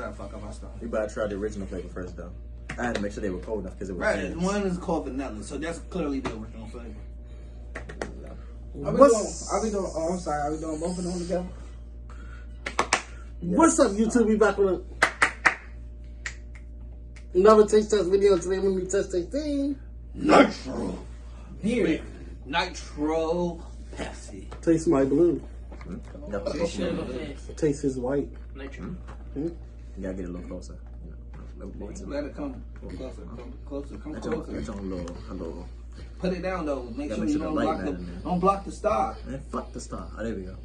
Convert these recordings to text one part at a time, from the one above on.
Nah, fuck up my stuff. You better try the original flavor first, though. I had to make sure they were cold enough because it was Right, one is called vanilla, so that's clearly the original flavor. Are we doing, oh, I'm sorry, are we doing both of them together? Yeah. What's up, YouTube? We back with another taste test video. Today we're going to be testing Nitro. Here. Nitro Pepsi. Taste my blue. Mm-hmm. Taste is white. Nitro. Mm-hmm. You gotta get a little closer. Let it come closer. Come closer. Come closer. It's on a little. Put it down though. Make sure make you sure don't block the star. Man, fuck the star. Oh, there we go.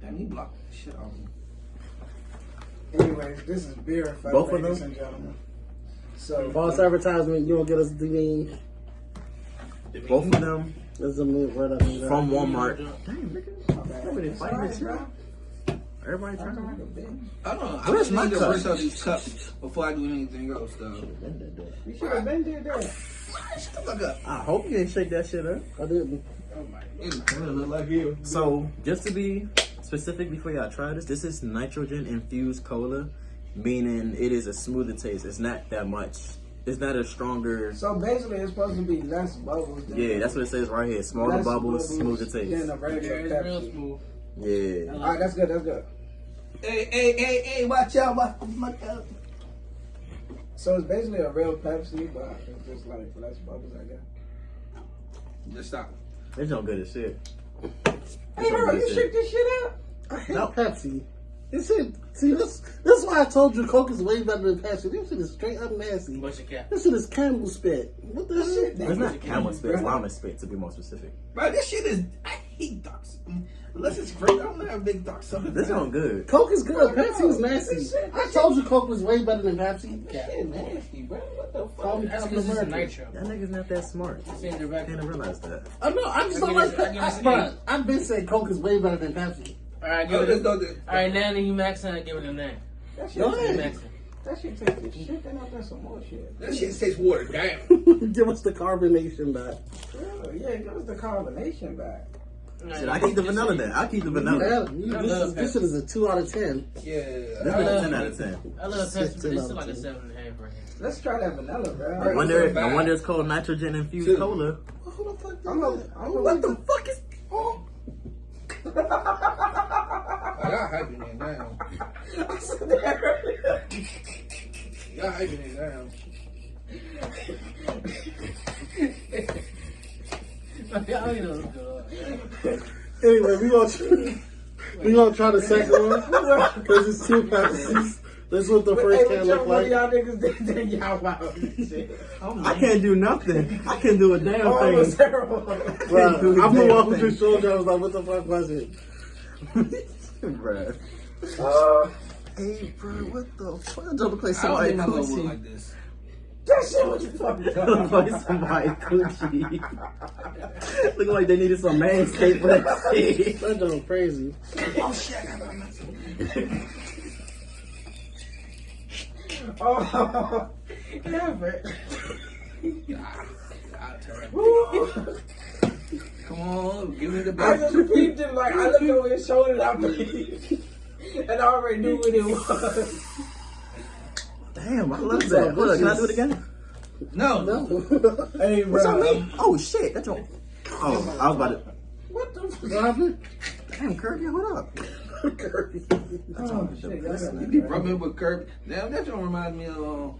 Damn, you blocked the shit off me. Anyways, this is beer, both of ladies them, and gentlemen. So false advertisement. You don't get us the name. Both of them. That's a word I mean. From Walmart. Damn, nigga. Everybody trying to I don't know. Where's my need to cup? rinse out these cups before I do anything else, though. You should have been there. Shut the fuck up. I hope you didn't shake that shit up. I didn't. Oh my goodness. Look like you. So, just to be specific before y'all try this is nitrogen infused cola, meaning it is a smoother taste. It's not that much. It's not a stronger. So basically, it's supposed to be less bubbles. Yeah, that's what it says right here. Smaller bubbles, smoother taste. Than a regular It's real Pepsi. smooth. Yeah. All right, that's good. Hey, watch out. Watch out. So it's basically a real Pepsi, but it's just like less bubbles, I guess. Just stop. It's no good as shit. Hey, bro, you shook this shit up? I hate Pepsi. This shit, see, this is why I told you Coke is way better than Pepsi. This shit is straight up nasty. This shit is camel spit. What the shit? It's not camel spit, it's llama spit to be more specific. Bro, this shit is. I hate dark. Unless it's great, I don't have big dark something. This one good. Coke is good. Pepsi is nasty. I told you Coke was way better than Pepsi. This shit nasty, bro. What the fuck? That's because it's Nitro. That nigga's not that smart. It's I didn't realize that. I know. I just don't like Pepsi. Bro, I've been saying Coke is way better than Pepsi. Alright, give it a Alright, now that you maxing, I give it a 9. That shit Go tastes ahead. That shit tastes like shit. Then I'll get some more shit. That shit tastes watered down. Give us the carbonation back. Yeah, give us the combination back. Shit, I keep the vanilla there. I keep the vanilla. This shit is a 2 out of 10. Yeah. This is a 10 out of 10. I love Pepsi, but it's still like a 7.5 right here. Let's try that vanilla, bro. No wonder it's called nitrogen infused cola. Who the fuck did I'm that? what the fuck is... Y'all hyping it down. I said that earlier. Y'all hyping it down. Anyway, we gonna try the second one because it's 2 Pepsis. This is what the first can look like. Y'all niggas did y'all wild shit. I can't do nothing. I can't do a damn Oh, it was thing. terrible. Bro, I'm the one who just showed you. I was like, what the fuck was it? Bruh. Hey, bro, what the fuck? I'm trying to play I somebody don't think my logo coochie. like this. That shit was fucking I'm play somebody coochie. Looking like they needed some manscape for that shit. That done crazy. Oh shit, I got my Oh, yeah, but. Come on, give me the I best. just peeped it like I looked over his shoulder and I peeped, and I already knew what it was. Damn, I love that. Hold on, can I do it again? No. Hey, What's on bro. me? Oh shit, that's all. Oh, I was about to. What the fuck? What happened? Damn, Kirby, hold up. Kirby. Oh, shit, y'all got You keep rubbing with Kirby. Damn, that don't remind me of.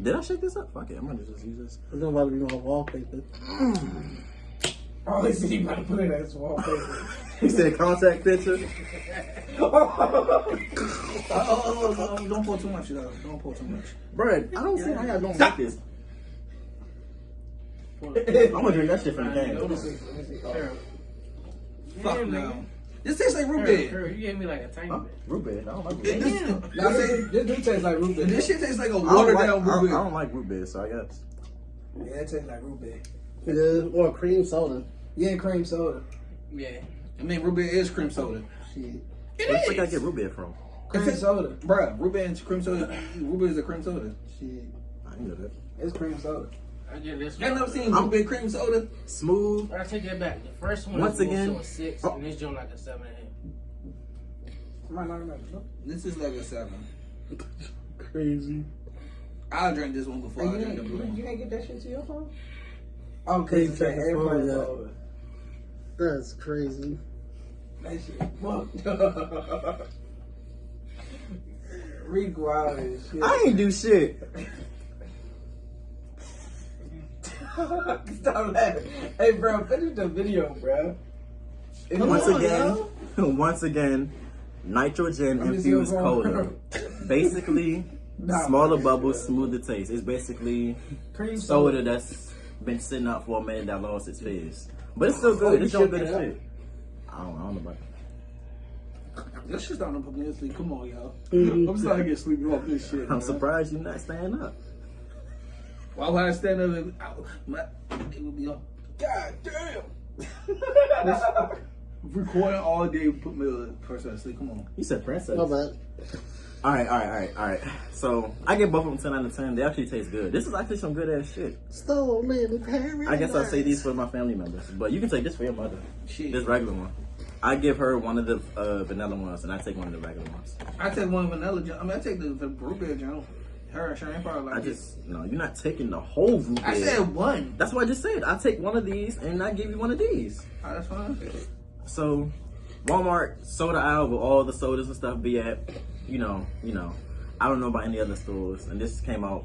Did I shake this up? Fuck it, I'm gonna just use this. It's about to be my wallpaper. Oh, he said he about to put it as wallpaper. He said contact picture. Don't pour too much, though. Don't pour too much. Bruh, I don't see how y'all don't like this. I'm gonna drink that shit from the can. Fuck no. This tastes like root beer. You gave me like a tiny bit. Root beer? I don't like root It beer. This do taste like root beer. This shit tastes like a I watered down don't root beer. like root beer, so I guess. Yeah, it tastes like root beer. Yeah, or cream soda. Yeah, cream soda. Yeah. I mean, root beer is cream soda. Shit. Where the fuck I get root beer from? Cream soda. Bruh, root beer and cream soda. Root beer is a cream soda. Shit. I ain't know that. It's cream soda. I get this Y'all one. never seen root beer cream soda? Smooth. I take that back. The first one Once is again- also a 6, and this joint like a 7.5. Might not remember. This is like a 7. Crazy. I'll drink this one before I drink the blue one. You can't get that shit to your phone? Oh, Can't cause check it's his phone AirPods yet. over. That's crazy. That shit fucked up. Reek wild as shit. I ain't do shit. Stop laughing. Hey, bro, finish the video, bro. Once again, nitrogen I'm just infused here cola. for- Basically, Nah. smaller bubbles, smoother taste. It's basically Cream soda that's been sitting out for a minute that lost its fizz. But it's still good. It's still good as shit. I don't know about that. This shit's starting to put me to sleep. Come on, y'all. Mhm. I'm starting to get sleepy off this shit. I'm man. surprised you're not staying up. Why would I stand up and it would be on? God damn. Recording all day put me a person to sleep. Come on. You said princess. My bad. All right. So I give both of them 10 out of 10. They actually taste good. This is actually some good ass shit. Stolen paradise. I guess I'll say these for my family members, but you can take this for your mother. Shit. This regular one. I give her one of the vanilla ones, and I take one of the regular ones. I take one vanilla jump. I mean, I take the blueberry jump. Her, she ain't probably like I just no. You're not taking the whole root I beer. said one. That's what I just said. I take one of these, and I give you one of these. Oh, that's fine. So, Walmart soda aisle where all the sodas and stuff be at. You know. I don't know about any other stores, and this came out.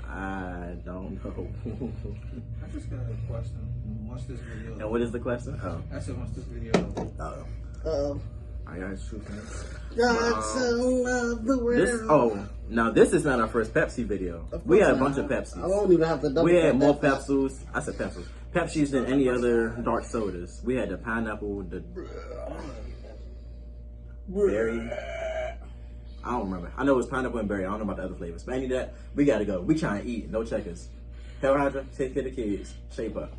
I don't know. I just got a question. What's this video? And what is the question? Oh. I said, what's this video? Oh. I got you. God so loved the world. Now this is not our first Pepsi video. Of We course had a not. bunch of Pepsis. I won't even have to double We had check more that fact. Pepsis. I said Pepsis. Pepsis than any other dark sodas. We had the pineapple, the berry. I don't remember. I know it was pineapple and berry. I don't know about the other flavors. But any of that, we gotta go. We trying to eat. No checkers. Hell Hydra, take care of the kids. Shape up.